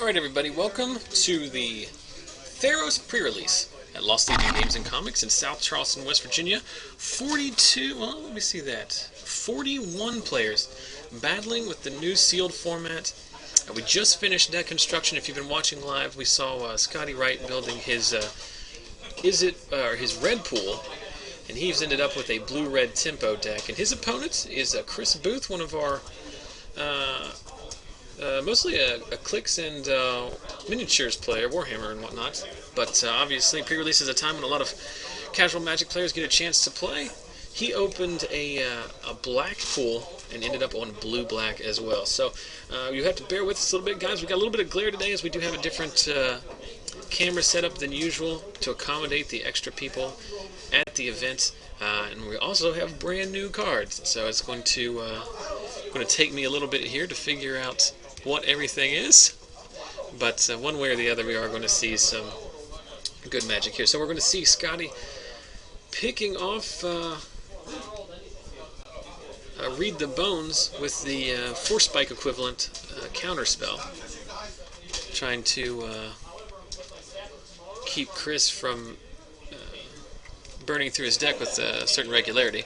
Alright everybody, welcome to the Theros Prerelease at Lost Legion Games and Comics in South Charleston, West Virginia. 41 players battling with the new sealed format. We just finished deck construction. If you've been watching live, we saw Scotty Wright building his his red pool, and he's ended up with a blue-red tempo deck. And his opponent is Chris Booth, one of our mostly a clicks and miniatures player, Warhammer and whatnot. But obviously, pre-release is a time when a lot of casual Magic players get a chance to play. He opened a black pool and ended up on blue-black as well. So you have to bear with us a little bit, guys. We got a little bit of glare today, as we do have a different camera setup than usual to accommodate the extra people at the event. And we also have brand new cards, so it's going to take me a little bit here to figure out what everything is. But one way or the other, we are going to see some good Magic here. So we're going to see Scotty picking off Read the Bones with the Force Spike equivalent counterspell, trying to keep Chris from burning through his deck with a certain regularity.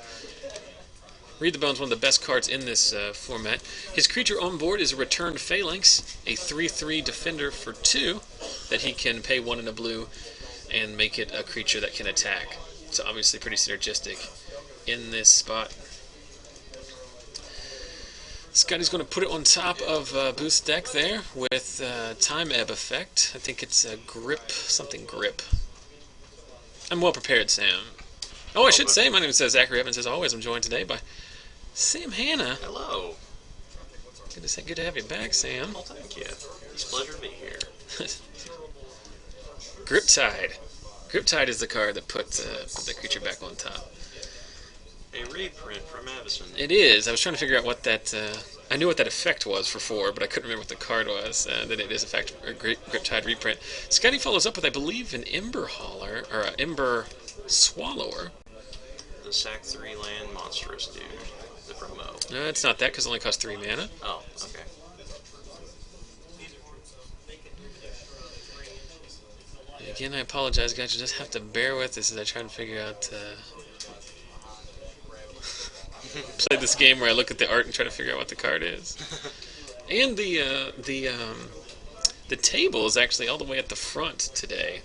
Read the Bones, one of the best cards in this format. His creature on board is a Returned Phalanx, a 3/3 defender for 2 that he can pay 1 in a blue and make it a creature that can attack. So obviously pretty synergistic in this spot. Scotty's going to put it on top of Booth's deck there with Time Ebb effect. I think it's a grip, something grip. I'm well prepared, Sam. Oh, I should say, my name is Zachary Evans. As always, I'm joined today by Sam Hanna. Hello. Good to have you back, Sam. Well, thank you. It's a pleasure to be here. Griptide. Griptide is the card that put the creature back on top. A reprint from Avison. It is. I was trying to figure out what that... I knew what that effect was for 4, but I couldn't remember what the card was. That it is, in fact, a Griptide reprint. Scotty follows up with, I believe, an Ember Hauler, or an Ember Swallower. The sack 3-land monstrous dude. The promo. No, it's not that, because it only costs 3 mana. Oh, okay. Again, I apologize, guys. You just have to bear with this as I try to figure out... play this game where I look at the art and try to figure out what the card is. And the table is actually all the way at the front today.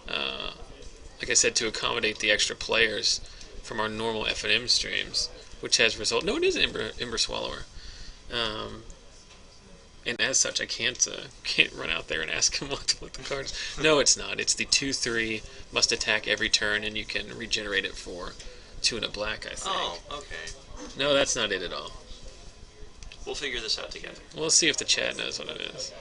Like I said, to accommodate the extra players from our normal F&M streams, which has resulted... No, it is Ember Swallower. And as such, I can't run out there and ask him what the card is. No, it's not. It's the 2/3, must attack every turn, and you can regenerate it for 2 and a black, I think. Oh, okay. No, that's not it at all. We'll figure this out together. We'll see if the chat knows what it is.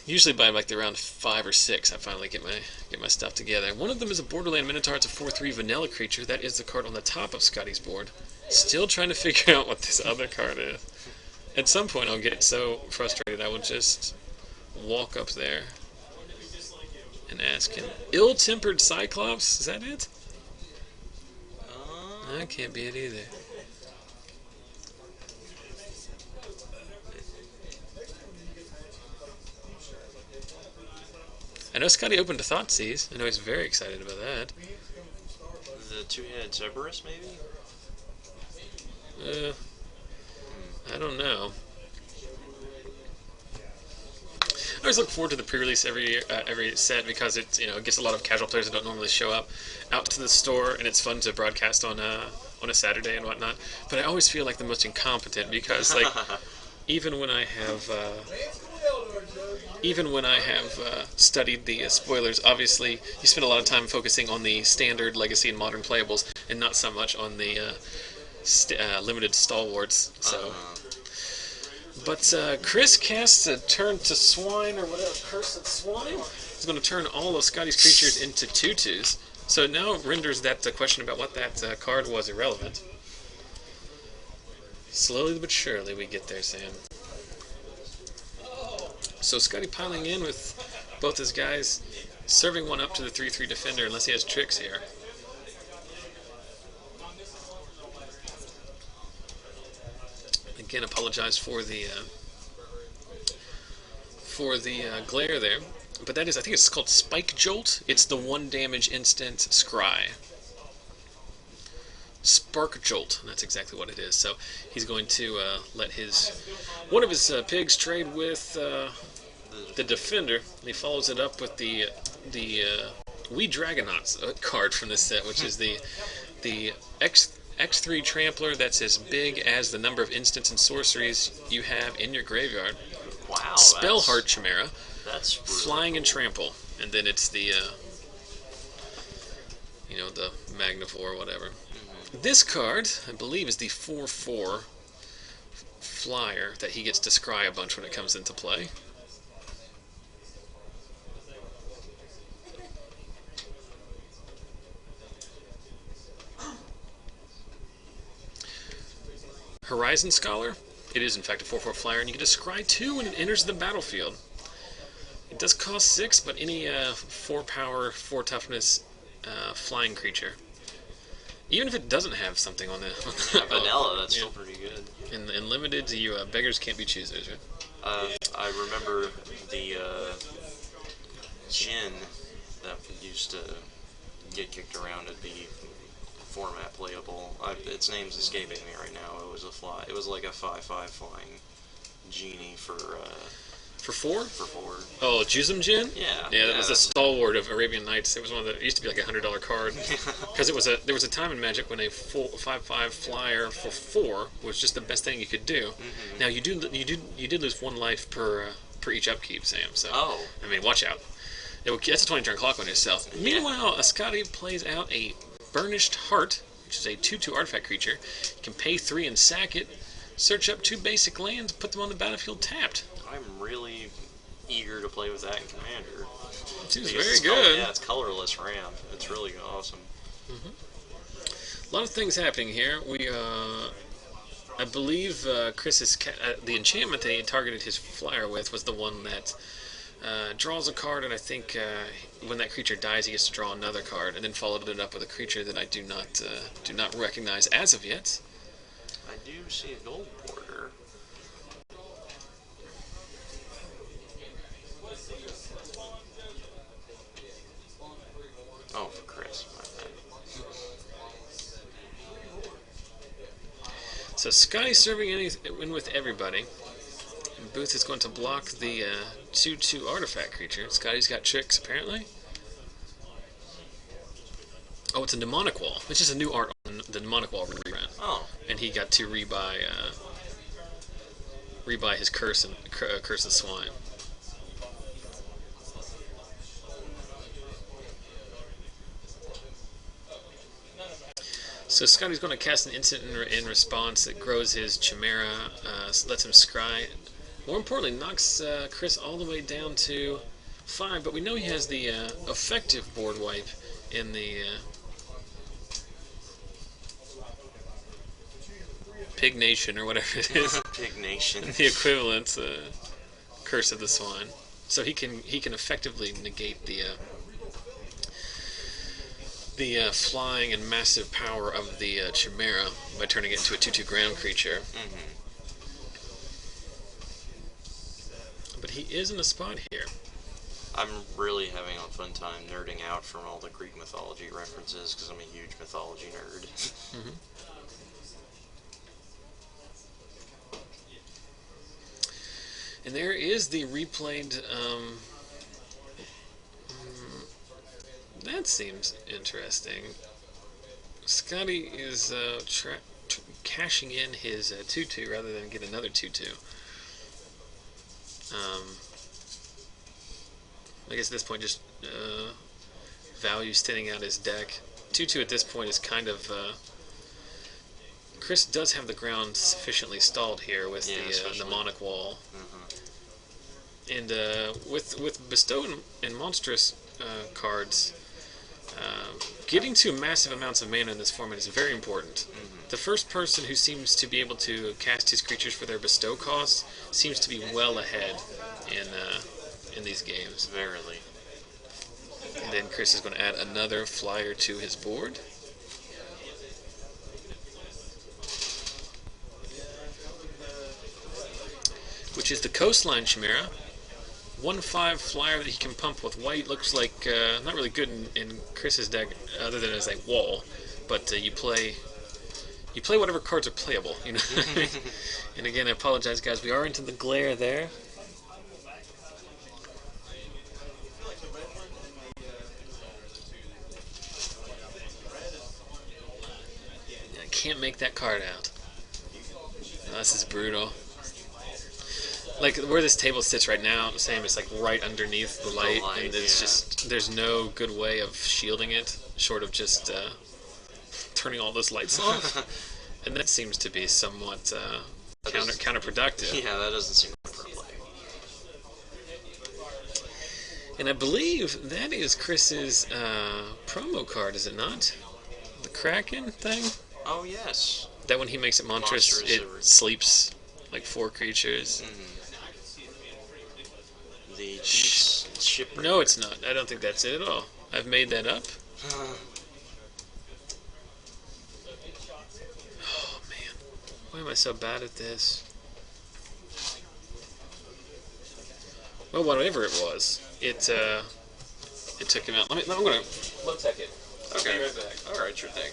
Usually by like the round 5 or 6, I finally get my stuff together. One of them is a Borderland Minotaur. It's a 4/3 vanilla creature. That is the card on the top of Scotty's board. Still trying to figure out what this other card is. At some point, I'll get so frustrated I will just walk up there and ask him. Ill-Tempered Cyclops? Is that it? That can't be it either. I know Scotty opened to Thoughtseize. I know he's very excited about that. The 2-headed Cerberus, maybe? I don't know. I always look forward to the pre-release every set because it gets a lot of casual players that don't normally show up out to the store, and it's fun to broadcast on a Saturday and whatnot. But I always feel like the most incompetent because like even when I have studied the spoilers, obviously you spend a lot of time focusing on the standard, legacy, and modern playables, and not so much on the limited stalwarts. So. But Chris casts a turn to Swine, or whatever, Cursed Swine. He's going to turn all of Scotty's creatures into 2/2s. So it now renders that question about what that card was irrelevant. Slowly but surely we get there, Sam. So Scotty piling in with both his guys, serving one up to the 3/3 defender, unless he has tricks here. again, apologize for the glare there. But that is, I think it's called Spike Jolt. It's the 1 damage instant scry. Spark Jolt. That's exactly what it is. So he's going to let one of his pigs trade with the Defender. And he follows it up with the We Dragonauts card from this set, which is the X3 Trampler that's as big as the number of instants and sorceries you have in your graveyard. Wow. Spellheart Chimera. That's really Flying cool. and Trample. And then it's the the Magnivore or whatever. This card, I believe, is the 4/4 flyer that he gets to scry a bunch when it comes into play. Horizon Scholar. It is, in fact, a 4/4 flyer, and you get to scry 2 when it enters the battlefield. It does cost 6, but any 4 power, 4 toughness flying creature. Even if it doesn't have something on the vanilla, that's still pretty good. In limited, you beggars can't be choosers, right? I remember the Jin that used to get kicked around at the format playable. Its name's escaping me right now. It was like a 5/5 flying genie for 4? For 4. Oh, Juzum Jin? Yeah. Yeah, that was the stalwart of Arabian Nights. It was it used to be like a $100 card. Because there was a time in Magic when a 5/5 flyer for 4 was just the best thing you could do. Mm-hmm. Now you did lose 1 life per each upkeep, Sam. So I mean, watch out. That's a 20-turn clock on yourself. Yeah. Meanwhile, Scotty plays out a Burnished Heart, which is a 2/2 artifact creature. You can pay 3 and sack it. Search up 2 basic lands, put them on the battlefield tapped. I'm really eager to play with that in Commander. Seems very good. Yeah, it's colorless ramp. It's really awesome. Mm-hmm. A lot of things happening here. I believe Chris's the enchantment that he targeted his flyer with was the one that draws a card, and I think when that creature dies, he gets to draw another card, and then followed it up with a creature that I do not recognize as of yet. I do see a gold border. Oh, for Chris, my bad. So Scotty's serving in with everybody. And Booth is going to block the 2/2 artifact creature. Scotty's got tricks, apparently. Oh, it's a Demonic Wall. It's just a new art on the Demonic Wall reprint. Oh. And he got to rebuy his Curse and Curse of Swine. So Scotty's going to cast an instant in response that grows his Chimera, lets him scry. More importantly, knocks Chris all the way down to 5, but we know he has the effective board wipe in the Pig Nation, or whatever it is. Pig Nation. The equivalent, Curse of the Swine. So he can effectively negate the flying and massive power of the Chimera by turning it into a 2/2 ground creature. Mm-hmm. But he is in a spot here. I'm really having a fun time nerding out from all the Greek mythology references because I'm a huge mythology nerd. Mm-hmm. And there is the replayed. That seems interesting. Scotty is cashing in his 2/2 rather than get another 2/2. I guess at this point just values thinning out his deck. 2/2 at this point is kind of... Chris does have the ground sufficiently stalled here with the Mnemonic Wall. Mm-hmm. And with Bestow and Monstrous cards, getting to massive amounts of mana in this format is very important. Mm-hmm. The first person who seems to be able to cast his creatures for their Bestow costs seems to be well ahead in these games. Verily. And then Chris is going to add another flyer to his board. which is the Coastline Chimera. 1/5 flyer that he can pump with white. Looks like not really good in Chris's deck, other than as a wall. But you play whatever cards are playable. You know. And again, I apologize, guys. We are into the glare there. I can't make that card out. Oh, this is brutal. Like where this table sits right now, Sam, it's like right underneath the light, and it's just there's no good way of shielding it, short of just turning all those lights off, and that seems to be somewhat counterproductive. Yeah, that doesn't seem like pro play. And I believe that is Chris's promo card, is it not? The Kraken thing. Oh yes. That when he makes it monstrous, it sleeps like 4 creatures. Mm-hmm. The shipwreck. No, it's not. I don't think that's it at all. I've made that up. Oh man, why am I so bad at this? Well, whatever it was, it took him out. I'm gonna look check it. Okay. I'll be right back. All right, sure thing.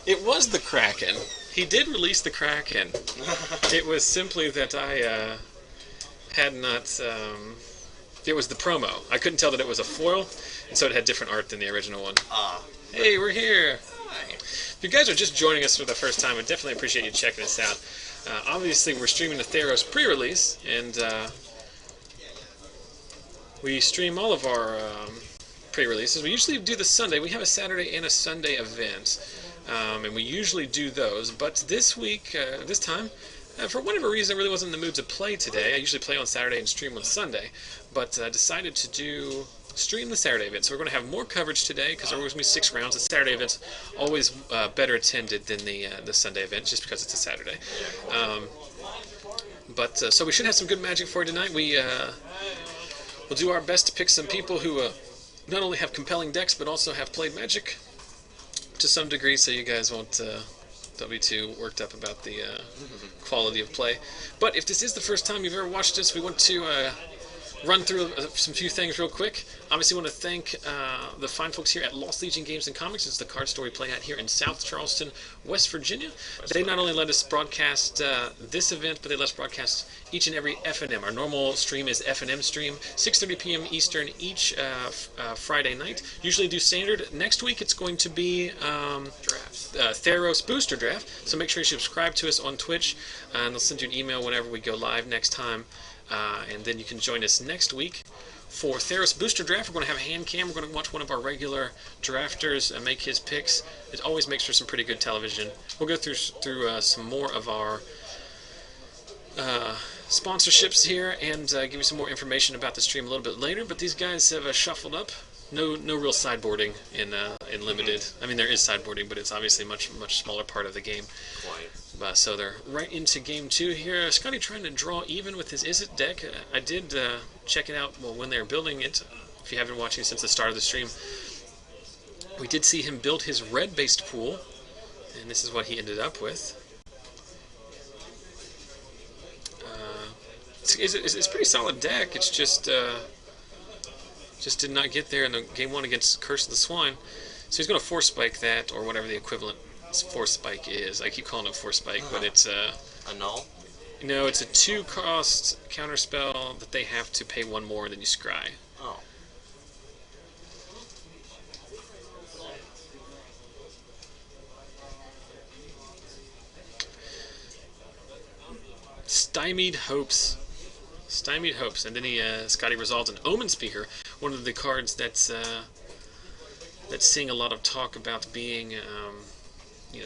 It was the Kraken. He did release the Kraken. It was simply that I had not... it was the promo. I couldn't tell that it was a foil, and so it had different art than the original one. Hey, we're here. Hi. If you guys are just joining us for the first time, I definitely appreciate you checking us out. Obviously, we're streaming the Theros Prerelease, and we stream all of our pre-releases. We usually do the Sunday. We have a Saturday and a Sunday event. And we usually do those, but this week, this time, for whatever reason, I really wasn't in the mood to play today. I usually play on Saturday and stream on Sunday, but decided to stream the Saturday event. So we're going to have more coverage today, because there are always going to be 6 rounds. The Saturday event's always better attended than the Sunday event, just because it's a Saturday. So we should have some good Magic for you tonight. We'll do our best to pick some people who not only have compelling decks, but also have played Magic to some degree, so you guys won't don't be too worked up about the quality of play. But if this is the first time you've ever watched us, we want to run through some few things real quick. Obviously, want to thank the fine folks here at Lost Legion Games and Comics. It's the card store we play at here in South Charleston, West Virginia. They not only let us broadcast this event, but they let us broadcast each and every F&M. Our normal stream is F&M stream, 6:30 p.m. Eastern each Friday night. Usually do standard. Next week it's going to be Theros Booster Draft. So make sure you subscribe to us on Twitch, and they'll send you an email whenever we go live next time. And then you can join us next week for Theros Booster Draft. We're going to have a hand cam. We're going to watch one of our regular drafters make his picks. It always makes for some pretty good television. We'll go through some more of our sponsorships here and give you some more information about the stream a little bit later. But these guys have shuffled up. No real sideboarding in Limited. I mean, there is sideboarding, but it's obviously much smaller part of the game. Quiet. So they're right into game 2 here. Scotty trying to draw even with his Izzet deck. I did check it out when they were building it. If you haven't been watching since the start of the stream, We did see him build his red-based pool, and this is what he ended up with. It's a pretty solid deck. It's just did not get there in the game one against Curse of the Swine. So he's going to Force Spike that, or whatever the equivalent Force Spike is. I keep calling it Force Spike, but it's a null. No, it's a 2-cost counterspell that they have to pay 1 more than you scry. Oh. Stymied Hopes. Stymied Hopes. And then Scotty resolved an Omen Speaker, one of the cards that's seeing a lot of talk about being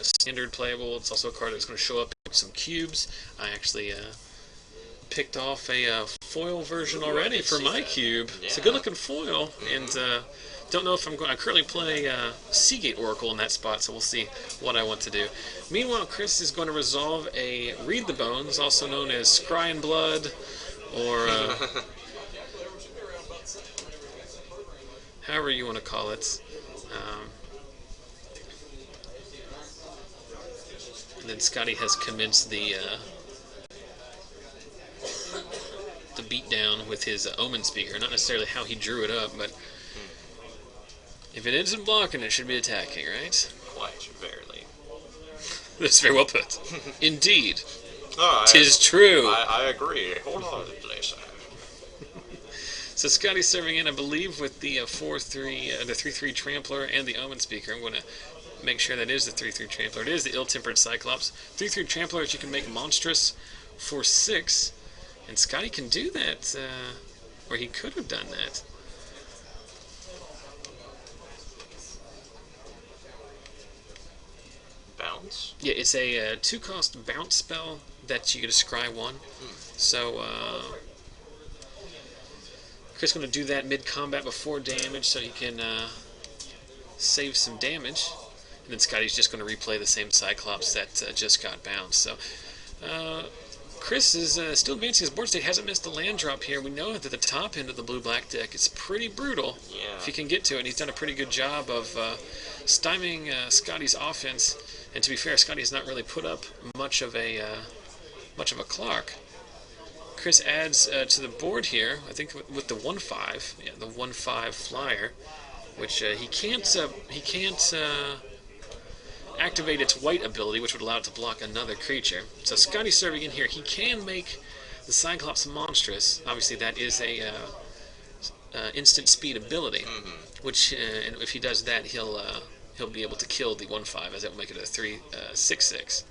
standard playable. It's also a card that's going to show up in some cubes. I actually picked off a foil version already for my cube. Yeah. It's a good looking foil, and don't know if I'm going. I currently play Seagate Oracle in that spot, so we'll see what I want to do. Meanwhile, Chris is going to resolve a Read the Bones, also known as Scry and Blood, or however you want to call it. And then Scotty has commenced the beatdown with his Omen Speaker. Not necessarily how he drew it up, but if it isn't blocking, it should be attacking, right? Quite barely. That's very well put. Indeed. Oh, 'Tis true. I agree. Hold on, please. So Scotty's serving in, I believe, with the 4-3, the 3-3 Trampler and the Omen Speaker. I'm going to make sure that is the 3-3 Trampler. It is the Ill-Tempered Cyclops. 3-3 Trampler, you can make monstrous for 6, and Scotty can do that, or he could have done that. Bounce? Yeah, it's a 2-cost bounce spell that you get to scry 1. So, Chris is going to do that mid-combat before damage so he can save some damage. And then Scotty's just going to replay the same Cyclops that just got bounced. So, Chris is still advancing his board state, hasn't missed a land drop here. We know that the top end of the blue-black deck is pretty brutal if he can get to it. And he's done a pretty good job of stymieing Scotty's offense. And to be fair, Scotty has not really put up much of a clock. Chris adds to the board here, I think with the 1/5, yeah, the 1/5 flyer, which he can't activate its white ability, which would allow it to block another creature. So Scotty's serving in here. He can make the Cyclops monstrous. Obviously, that is a instant speed ability, which and if he does that, he'll be able to kill the 1/5, as that will make it a 3/6/6.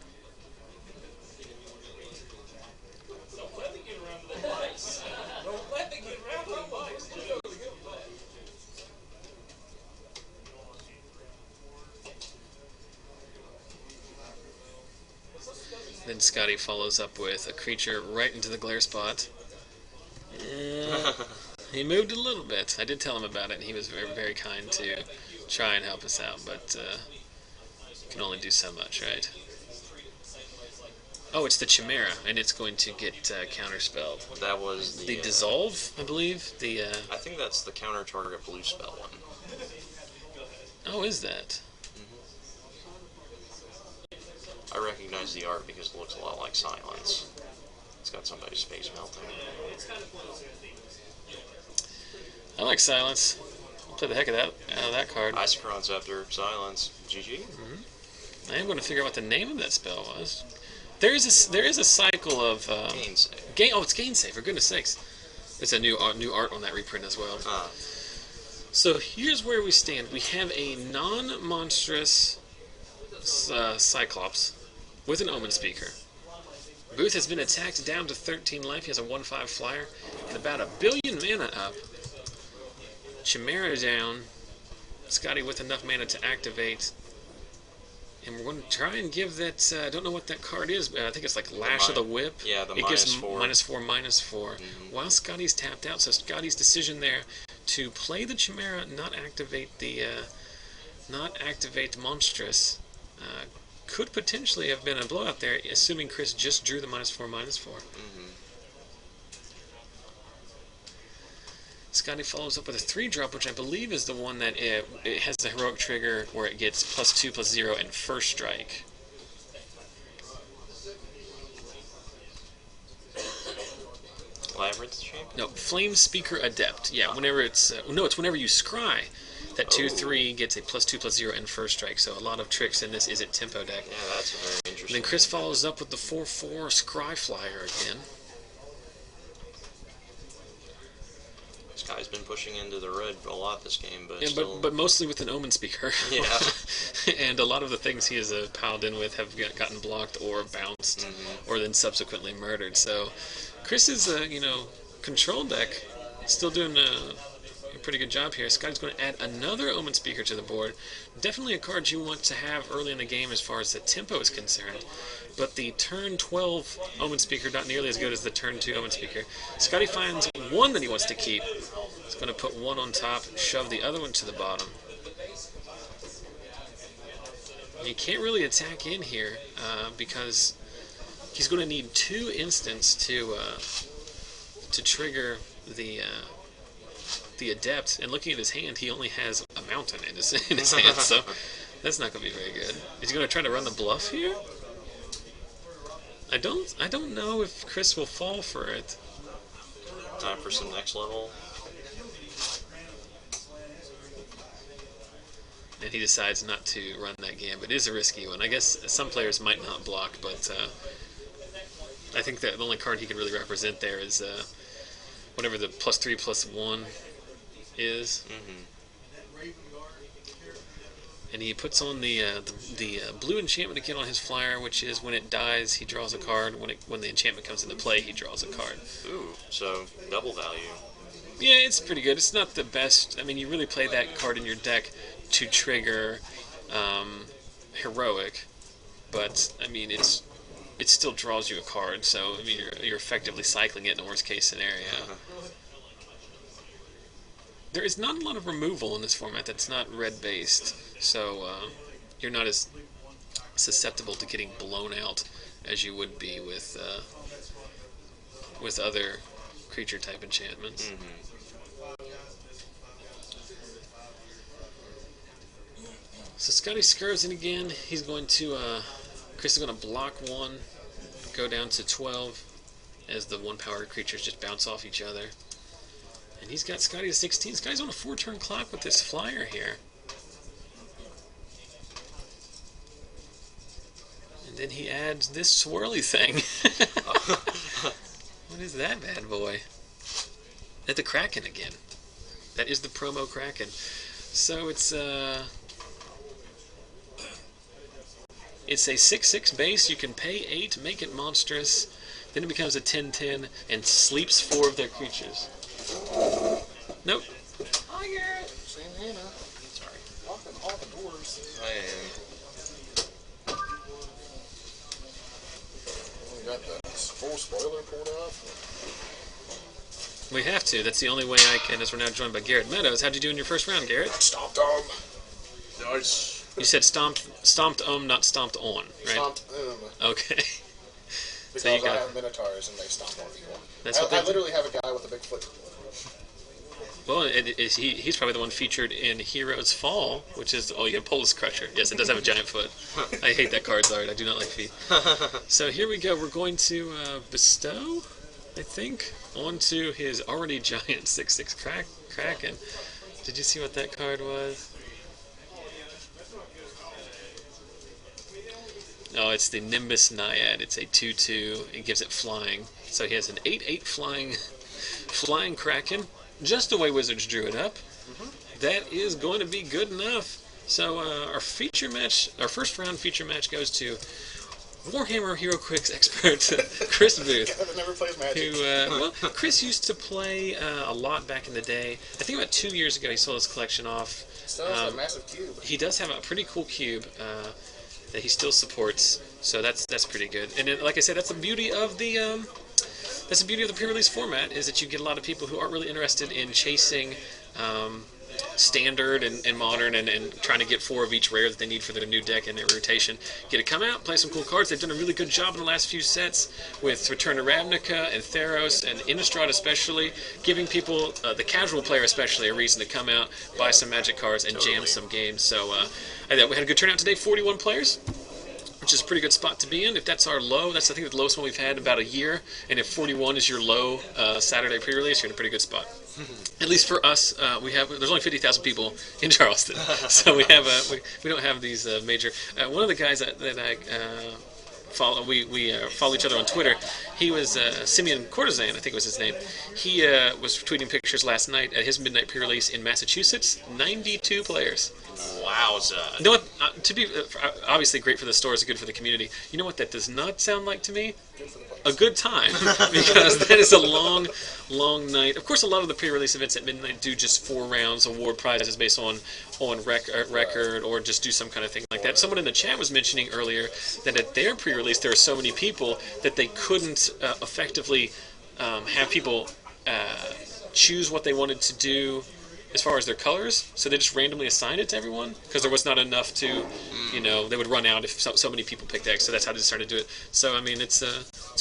Then Scotty follows up with a creature right into the glare spot. He moved a little bit. I did tell him about it, and he was very, very kind to try and help us out, but can only do so much, right? Oh, it's the Chimera, and it's going to get counterspelled. That was the Dissolve, I believe. I think that's the counter target blue spell one. Oh, is that? I recognize the art because it looks a lot like Silence. It's got somebody's space melting. I like Silence. I'll play the heck of that card. Ice Conceptor, Silence, GG. I am going to figure out what the name of that spell was. There is a cycle of Gainsave. Oh, it's Gainsave, for goodness sakes. It's a new art on that reprint as well. So here's where we stand. We have a non-monstrous Cyclops with an Omen Speaker. Booth has been attacked down to 13 life. He has a 1/5 flyer and about 1 billion mana up. Chimera down. Scotty with enough mana to activate. And we're going to try and give that, I don't know what that card is, but I think it's like Lash of the Whip. Yeah, the it gives -4. While Scotty's tapped out, so Scotty's decision there to play the Chimera, not activate the Monstrous, could potentially have been a blowout there, assuming Chris just drew the -4/-4. Scotty follows up with a 3-drop, which I believe is the one that it has the heroic trigger where it gets +2/+0 and first strike. Labyrinth Champ? No, Flame Speaker Adept. Yeah, whenever it's no, it's whenever you scry. That 2/3 gets a +2/+0 and first strike. So a lot of tricks in this Izzet tempo deck. Yeah, that's very interesting. And then Chris follows up with the 4/4 Scry Flyer again. This guy's been pushing into the red a lot this game, but Yeah, still... but mostly with an Omen Speaker. Yeah. And a lot of the things he has piled in with have gotten blocked or bounced, or then subsequently murdered. So Chris's control deck still doing a pretty good job here. Scotty's going to add another Omen Speaker to the board. Definitely a card you want to have early in the game as far as the tempo is concerned. But the turn 12 Omen Speaker not nearly as good as the turn 2 Omen Speaker. Scotty finds one that he wants to keep. He's going to put one on top, shove the other one to the bottom. He can't really attack in here because he's going to need 2 instants to trigger the Adept. And looking at his hand, he only has a mountain in his hand, so that's not going to be very good. Is he going to try to run the bluff here? I don't know if Chris will fall for it. Time for some next level. And he decides not to run that gambit. It is a risky one. I guess some players might not block, but I think that the only card he can really represent there is whatever the +3/+1 is. And he puts on the blue enchantment again on his flyer, which is when it dies, he draws a card. When the enchantment comes into play, he draws a card. Ooh, so double value. Yeah, it's pretty good. It's not the best. I mean, you really play that card in your deck to trigger heroic, but I mean, it still draws you a card. So I mean, you're effectively cycling it in the worst case scenario. There is not a lot of removal in this format that's not red-based, so you're not as susceptible to getting blown out as you would be with other creature-type enchantments. So Scotty scurves in again. He's going to Chris is going to block 1, go down to 12 as the 1-powered creatures just bounce off each other. And he's got Scotty to 16. Scotty's on a 4-turn clock with this flyer here. And then he adds this swirly thing. What is that bad boy? At the Kraken again. That is the promo Kraken. So it's a 6/6 base. You can pay 8, make it monstrous. Then it becomes a 10/10 and sleeps 4 of their creatures. Nope. Hi, Garrett. Same Hannah. Sorry. Locking all the doors. I am. We got the full spoiler pulled up. We have to. That's the only way I can, as we're now joined by Garrett Meadows. How'd you do in your first round, Garrett? Stomped on. Nice. You said stomped not stomped on, right? Stomped Okay. Because So you got- I have Minotaurs and they stomp on people. That's what they I do. literally have a guy with a big foot. Well, he's probably the one featured in Heroes Fall, which is, oh, you have Polis Crusher. Yes, it does have a giant foot. I hate that card's art. I do not like feet. So here we go. We're going to bestow, I think, onto his already giant 6/6 Kraken. Did you see what that card was? Oh, it's the Nimbus Naiad. It's a 2/2. It gives it flying. So he has an 8/8 flying Kraken. Just the way Wizards drew it up. That is going to be good enough. So our first round feature match goes to Warhammer HeroQuicks expert Chris Booth. That never plays Magic. Well, Chris used to play a lot back in the day. I think about 2 years ago he sold his collection off. Still has a massive cube. He does have a pretty cool cube that he still supports, so that's pretty good. And then, like I said, that's the beauty of the pre-release format, is that you get a lot of people who aren't really interested in chasing Standard and Modern, and trying to get 4 of each rare that they need for their new deck and their rotation. Get to come out, play some cool cards. They've done a really good job in the last few sets with Return to Ravnica and Theros and Innistrad especially, giving people, the casual player especially, a reason to come out, buy some Magic cards, and jam some games. So I thought we had a good turnout today, 41 players, which is a pretty good spot to be in. If that's our low, that's I think the lowest one we've had in about a year. And if 41 is your low Saturday pre-release, you're in a pretty good spot. At least for us, there's only 50,000 people in Charleston, so we don't have these major. One of the guys that I follow, we follow each other on Twitter. He was Simeon Courtesan, I think was his name. He was tweeting pictures last night at his midnight pre-release in Massachusetts. 92 players. Wowza. You know what? To be obviously great for the stores, good for the community. You know what that does not sound like to me? A good time, because that is a long, long night. Of course, a lot of the pre-release events at midnight do just 4 rounds, award prizes based on record, or just do some kind of thing like that. Someone in the chat was mentioning earlier that at their pre-release there are so many people that they couldn't effectively have people choose what they wanted to do as far as their colors, so they just randomly assigned it to everyone because there was not enough to, they would run out if so many people picked X. So that's how they started to do it. So I mean, it's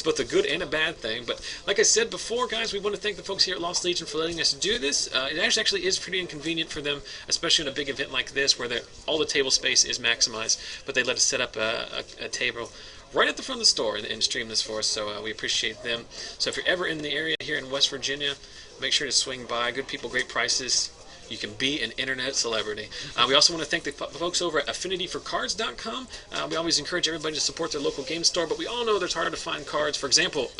both a good and a bad thing. But like I said before, guys, we want to thank the folks here at Lost Legion for letting us do this. It actually is pretty inconvenient for them, especially in a big event like this where all the table space is maximized. But they let us set up a table right at the front of the store and stream this for us. So we appreciate them. So if you're ever in the area here in West Virginia, make sure to swing by. Good people, great prices. You can be an internet celebrity. We also want to thank the folks over at AffinityForCards.com. We always encourage everybody to support their local game store, but we all know there's harder to find cards. For example,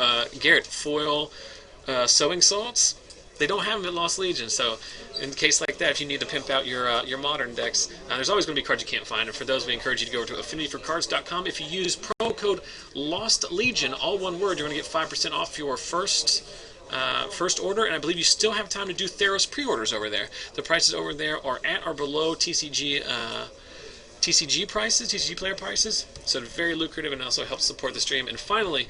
Garrett, foil sewing salts. They don't have them at Lost Legion, so in a case like that, if you need to pimp out your modern decks, there's always going to be cards you can't find. And for those, we encourage you to go over to AffinityForCards.com. If you use promo code LOSTLEGIon, all one word, you're going to get 5% off your first order, and I believe you still have time to do Theros pre-orders over there. The prices over there are at or below TCG prices, TCG player prices, so they're very lucrative and also helps support the stream. And finally,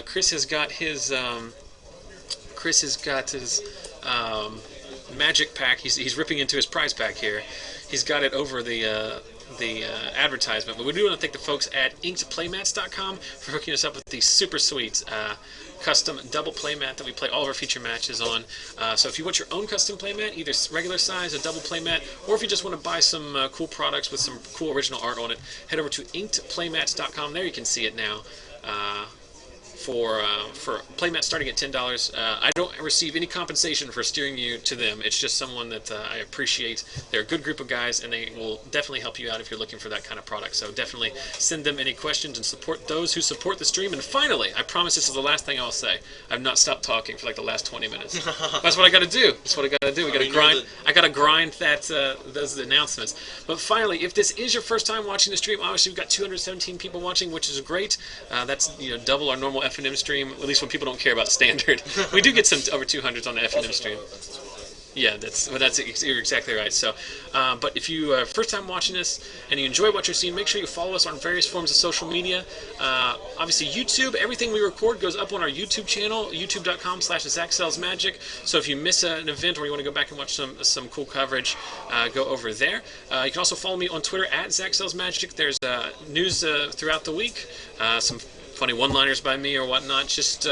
Chris has got his Magic pack. He's ripping into his prize pack here. He's got it over the advertisement, but we do want to thank the folks at inkedplaymats.com for hooking us up with these super sweet custom double playmat that we play all of our feature matches on. So if you want your own custom playmat, either regular size, a double playmat, or if you just want to buy some cool products with some cool original art on it, head over to inkedplaymats.com. There you can see it now. For playmats starting at $10. I don't receive any compensation for steering you to them. It's just someone that I appreciate. They're a good group of guys, and they will definitely help you out if you're looking for that kind of product. So definitely send them any questions and support those who support the stream. And finally, I promise this is the last thing I'll say. I've not stopped talking for like the last 20 minutes. That's what I got to do. That's what I got to do. We got to grind. I got to grind those announcements. But finally, if this is your first time watching the stream, obviously we've got 217 people watching, which is great. That's double our normal F&M stream, at least when people don't care about standard. We do get some over 200s on the F&M stream. Yeah, you're exactly right. So, but if you are first time watching this and you enjoy what you're seeing, make sure you follow us on various forms of social media. Obviously, YouTube. Everything we record goes up on our YouTube channel, youtube.com/ZachSellsMagic. So if you miss an event or you want to go back and watch some cool coverage, go over there. You can also follow me on Twitter at ZachSellsMagic. There's news throughout the week. Some funny one-liners by me or whatnot, just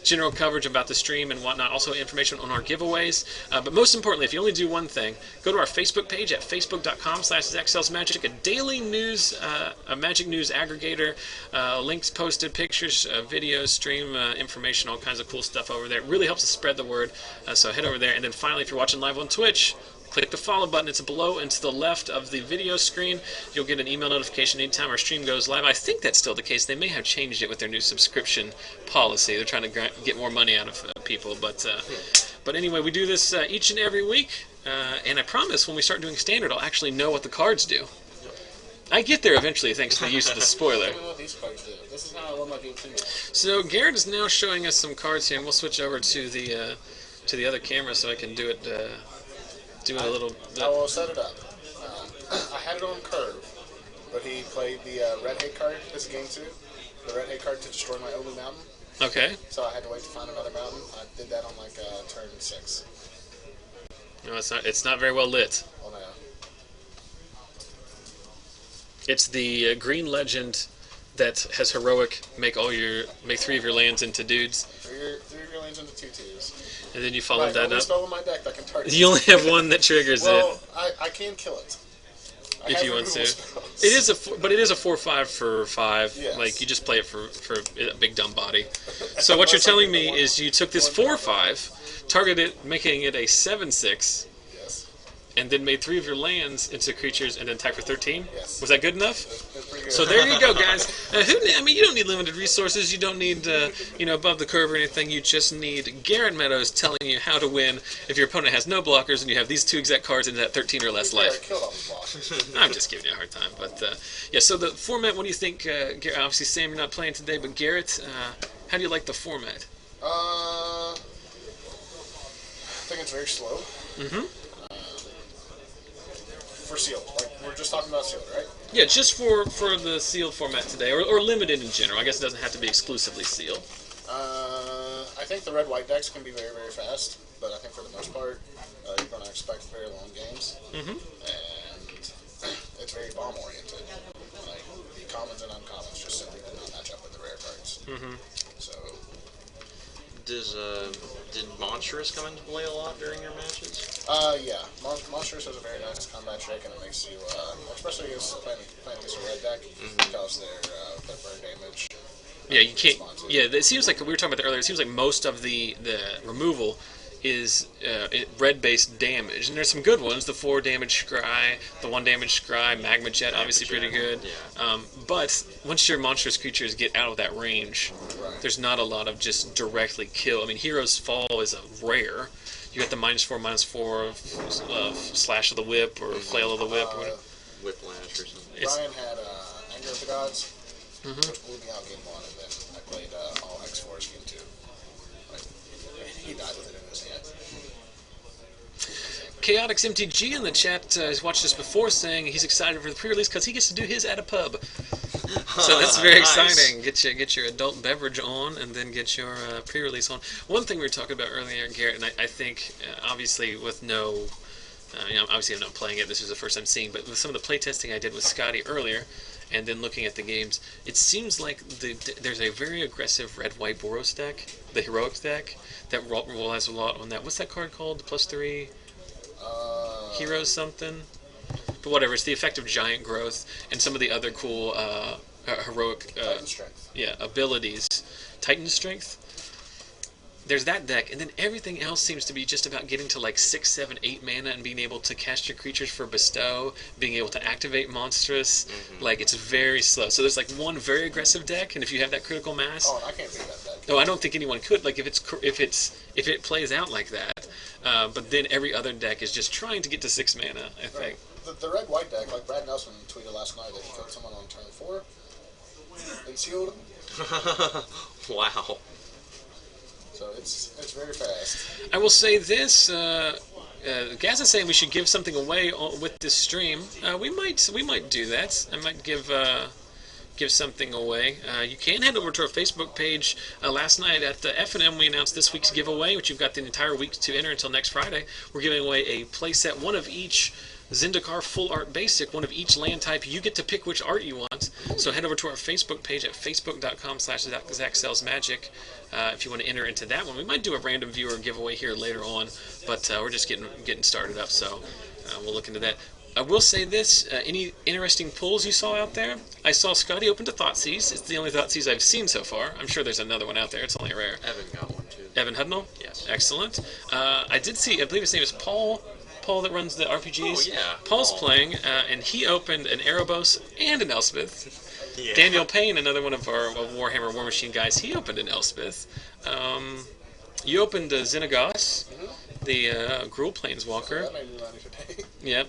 general coverage about the stream and whatnot, also information on our giveaways. But most importantly, if you only do one thing, go to our Facebook page at facebook.com/ZachSellsMagic, a daily news, a Magic news aggregator, links posted, pictures, videos, stream information, all kinds of cool stuff over there. It really helps us spread the word, so head over there. And then finally, if you're watching live on Twitch, click the follow button. It's below and to the left of the video screen. You'll get an email notification anytime our stream goes live. I think that's still the case. They may have changed it with their new subscription policy. They're trying to get more money out of people. But anyway, we do this each and every week. And I promise when we start doing standard, I'll actually know what the cards do. I get there eventually thanks to the use of the spoiler. Tell me what these cards do. This is how I love my game too. So Garrett is now showing us some cards here, and we'll switch over to the other camera so I can do it. Do it a little bit. I will set it up. I had it on curve, but he played the red hate card this game too. The red hate card to destroy my only mountain. Okay. So I had to wait to find another mountain. I did that on like turn 6. No, it's not. It's not very well lit. Oh no. It's the green legend that has heroic make 3 of your lands into dudes, Three of your lanes into 2/2s. and then you follow Right, that only up. spell in my deck that can target. You only have one that triggers Well, it I can kill it. I if have you want to. removal spells. It is but it is a 4/5 for 5. Yes. Like you just play it for a big dumb body. So what you're telling me is you took this 4/5, targeted making it a 7/6. Yes. And then made 3 of your lands into creatures and then attack for 13? Yes. Was that good enough? That's pretty good. So there you go, guys. You don't need limited resources. You don't need, above the curve or anything. You just need Garrett Meadows telling you how to win if your opponent has no blockers and you have these 2 Izzet cards and that 13 or less Yeah, I life. killed all the blockers. I'm just giving you a hard time. But, yeah, so the format, what do you think? Obviously, Sam, you're not playing today, but Garrett, how do you like the format? I think it's very slow. Mm-hmm. For sealed. Like, we're just talking about sealed, right? Yeah, just for the sealed format today, or limited in general. I guess it doesn't have to be exclusively sealed. I think the red-white decks can be very, very fast, but I think for the most part, you're going to expect very long games. Mm-hmm. And it's very bomb-oriented. Like, the commons and uncommons just simply do not match up with the rare cards. Mm-hmm. So, Did Monstrous come into play a lot during your matches? yeah. Monstrous has a very nice combat trick, and it makes you, especially against playing against a red deck, because their burn damage. Yeah, you can't. Responsive. Yeah, it seems like we were talking about that earlier. It seems like most of the removal is red-based damage, and there's some good ones. The 4 damage scry, the 1 damage scry, magma jet, obviously pretty good. Yeah. But once your monstrous creatures get out of that range, Right. there's not a lot of just directly kill. I mean, Hero's Fall is a rare. You got the -4/-4 slash of the whip or flail of the whip. Or whatever. Whiplash or something. It's- Brian had Anger of the Gods, Mhm. which blew me out game 1, and then I played all X4s game 2. Like, he died with it in his hand. Chaotix MTG in the chat has watched this before, saying he's excited for the pre-release because he gets to do his at a pub. So that's very Nice. exciting. Get your adult beverage on, and then get your pre-release on. One thing we were talking about earlier, Garrett, and I think obviously with no, obviously I'm not playing it. This is the first time seeing, but with some of the playtesting I did with Scotty earlier, and then looking at the games, it seems like there's a very aggressive red-white Boros deck, the Heroics deck, that relies a lot on that. What's that card called? The +3 Heroes something? But whatever, it's the effect of giant growth and some of the other cool heroic Titan Strength. abilities. Titan Strength. There's that deck, and then everything else seems to be just about getting to like 6, 7, 8 mana and being able to cast your creatures for bestow, being able to activate monstrous. Like, it's very slow. So there's like one very aggressive deck, and if you have that critical mass, Oh, and I can't beat that deck. no, I don't think anyone could. Like, if it plays out like that, but then every other deck is just trying to get to 6 mana. I think. Right. The red-white deck, like Brad Nelson tweeted last night that he killed someone on turn 4 and sealed. Wow. So it's very fast. I will say this. Gaz is saying we should give something away with this stream. We might do that. I might give something away. You can head over to our Facebook page. Last night at the F&M, we announced this week's giveaway, which you've got the entire week to enter until next Friday. We're giving away a playset, one of each Zendikar Full Art Basic, one of each land type. You get to pick which art you want. So head over to our Facebook page at facebook.com/ZachSellsMagic if you want to enter into that one. We might do a random viewer giveaway here later on, but we're just getting started up, so we'll look into that. I will say this, any interesting pulls you saw out there? I saw Scotty open to Thoughtseize. It's the only Thoughtseize I've seen so far. I'm sure there's another one out there. It's only rare. Evan got one too. Evan Hudnall? Yes. Excellent. I did see, I believe his name is Paul that runs the RPGs. Oh, yeah. Paul's Paul. playing, and he opened an Erebos and an Elspeth. Yeah. Daniel Payne, another one of our Warhammer War Machine guys, he opened an Elspeth. You opened a Xenagos, the Gruul Planeswalker. That made me money today. Yep.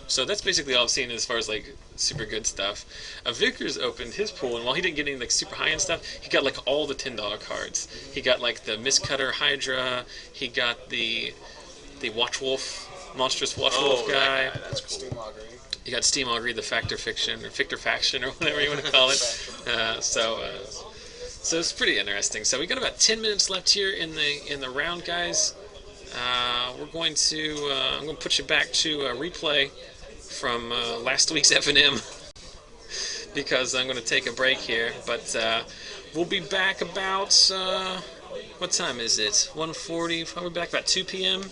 So that's basically all I've seen as far as like super good stuff. Vickers opened his pool, and while he didn't get any like super high end stuff, he got like all the $10 cards. He got like the Mistcutter Hydra. He got the Watchwolf, monstrous Watchwolf guy. That guy, that's cool. Steam Augury. You got Steam Augury, the Factor Fiction or Fictor Faction or whatever you want to call it. So it's pretty interesting. So we got about 10 minutes left here in the round, guys. we're going to I'm going to put you back to a replay from last week's F&M because I'm going to take a break here. But we'll be back about what time is it? 1:40. Probably back about 2 p.m.